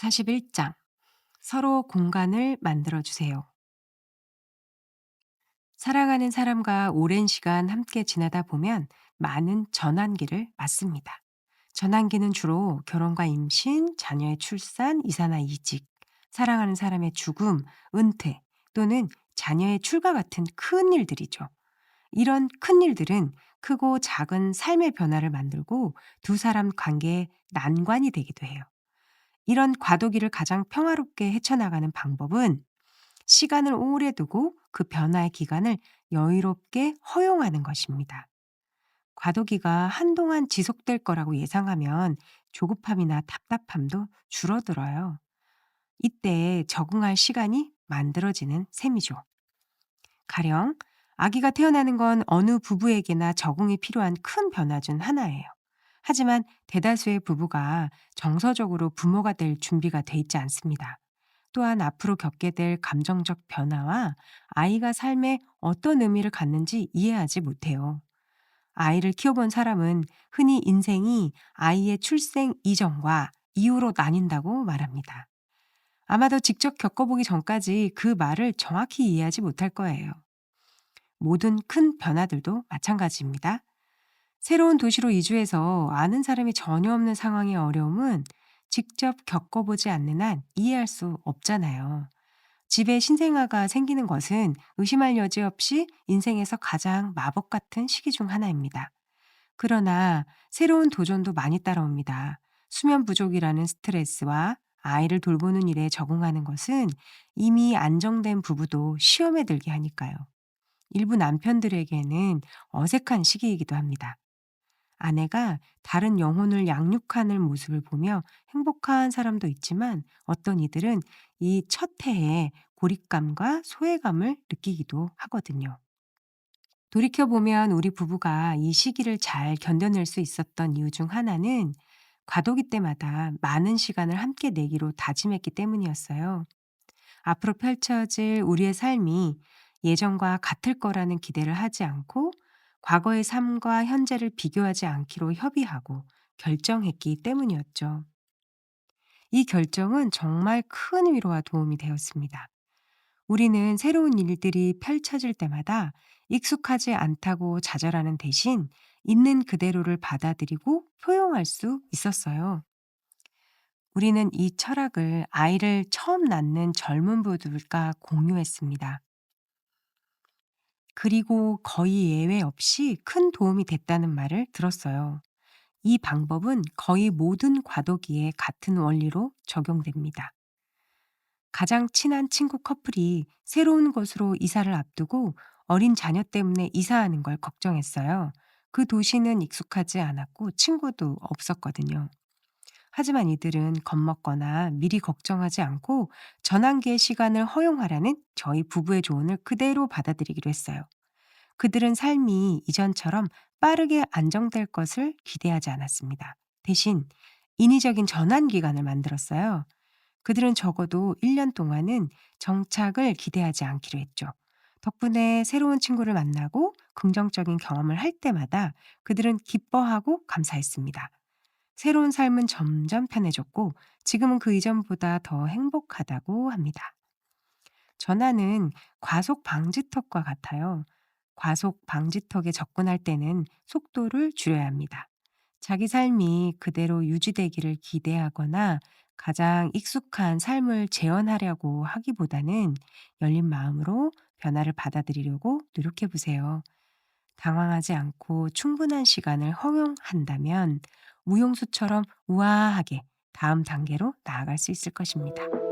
41장 서로 공간을 만들어 주세요. 사랑하는 사람과 오랜 시간 함께 지내다 보면 많은 전환기를 맞습니다. 전환기는 주로 결혼과 임신, 자녀의 출산, 이사나 이직, 사랑하는 사람의 죽음, 은퇴 또는 자녀의 출가 같은 큰 일들이죠. 이런 큰 일들은 크고 작은 삶의 변화를 만들고 두 사람 관계의 난관이 되기도 해요. 이런 과도기를 가장 평화롭게 헤쳐나가는 방법은 시간을 오래 두고 그 변화의 기간을 여유롭게 허용하는 것입니다. 과도기가 한동안 지속될 거라고 예상하면 조급함이나 답답함도 줄어들어요. 이때 적응할 시간이 만들어지는 셈이죠. 가령 아기가 태어나는 건 어느 부부에게나 적응이 필요한 큰 변화 중 하나예요. 하지만 대다수의 부부가 정서적으로 부모가 될 준비가 돼 있지 않습니다. 또한 앞으로 겪게 될 감정적 변화와 아이가 삶에 어떤 의미를 갖는지 이해하지 못해요. 아이를 키워본 사람은 흔히 인생이 아이의 출생 이전과 이후로 나뉜다고 말합니다. 아마도 직접 겪어보기 전까지 그 말을 정확히 이해하지 못할 거예요. 모든 큰 변화들도 마찬가지입니다. 새로운 도시로 이주해서 아는 사람이 전혀 없는 상황의 어려움은 직접 겪어보지 않는 한 이해할 수 없잖아요. 집에 신생아가 생기는 것은 의심할 여지 없이 인생에서 가장 마법 같은 시기 중 하나입니다. 그러나 새로운 도전도 많이 따라옵니다. 수면 부족이라는 스트레스와 아이를 돌보는 일에 적응하는 것은 이미 안정된 부부도 시험에 들게 하니까요. 일부 남편들에게는 어색한 시기이기도 합니다. 아내가 다른 영혼을 양육하는 모습을 보며 행복한 사람도 있지만 어떤 이들은 이 첫 해에 고립감과 소외감을 느끼기도 하거든요. 돌이켜보면 우리 부부가 이 시기를 잘 견뎌낼 수 있었던 이유 중 하나는 과도기 때마다 많은 시간을 함께 내기로 다짐했기 때문이었어요. 앞으로 펼쳐질 우리의 삶이 예전과 같을 거라는 기대를 하지 않고 과거의 삶과 현재를 비교하지 않기로 협의하고 결정했기 때문이었죠. 이 결정은 정말 큰 위로와 도움이 되었습니다. 우리는 새로운 일들이 펼쳐질 때마다 익숙하지 않다고 좌절하는 대신 있는 그대로를 받아들이고 포용할 수 있었어요. 우리는 이 철학을 아이를 처음 낳는 젊은 부부들과 공유했습니다. 그리고 거의 예외 없이 큰 도움이 됐다는 말을 들었어요. 이 방법은 거의 모든 과도기에 같은 원리로 적용됩니다. 가장 친한 친구 커플이 새로운 곳으로 이사를 앞두고 어린 자녀 때문에 이사하는 걸 걱정했어요. 그 도시는 익숙하지 않았고 친구도 없었거든요. 하지만 이들은 겁먹거나 미리 걱정하지 않고 전환기의 시간을 허용하라는 저희 부부의 조언을 그대로 받아들이기로 했어요. 그들은 삶이 이전처럼 빠르게 안정될 것을 기대하지 않았습니다. 대신 인위적인 전환 기간을 만들었어요. 그들은 적어도 1년 동안은 정착을 기대하지 않기로 했죠. 덕분에 새로운 친구를 만나고 긍정적인 경험을 할 때마다 그들은 기뻐하고 감사했습니다. 새로운 삶은 점점 편해졌고 지금은 그 이전보다 더 행복하다고 합니다. 전환은 과속 방지턱과 같아요. 과속 방지턱에 접근할 때는 속도를 줄여야 합니다. 자기 삶이 그대로 유지되기를 기대하거나 가장 익숙한 삶을 재현하려고 하기보다는 열린 마음으로 변화를 받아들이려고 노력해 보세요. 당황하지 않고 충분한 시간을 허용한다면 무용수처럼 우아하게 다음 단계로 나아갈 수 있을 것입니다.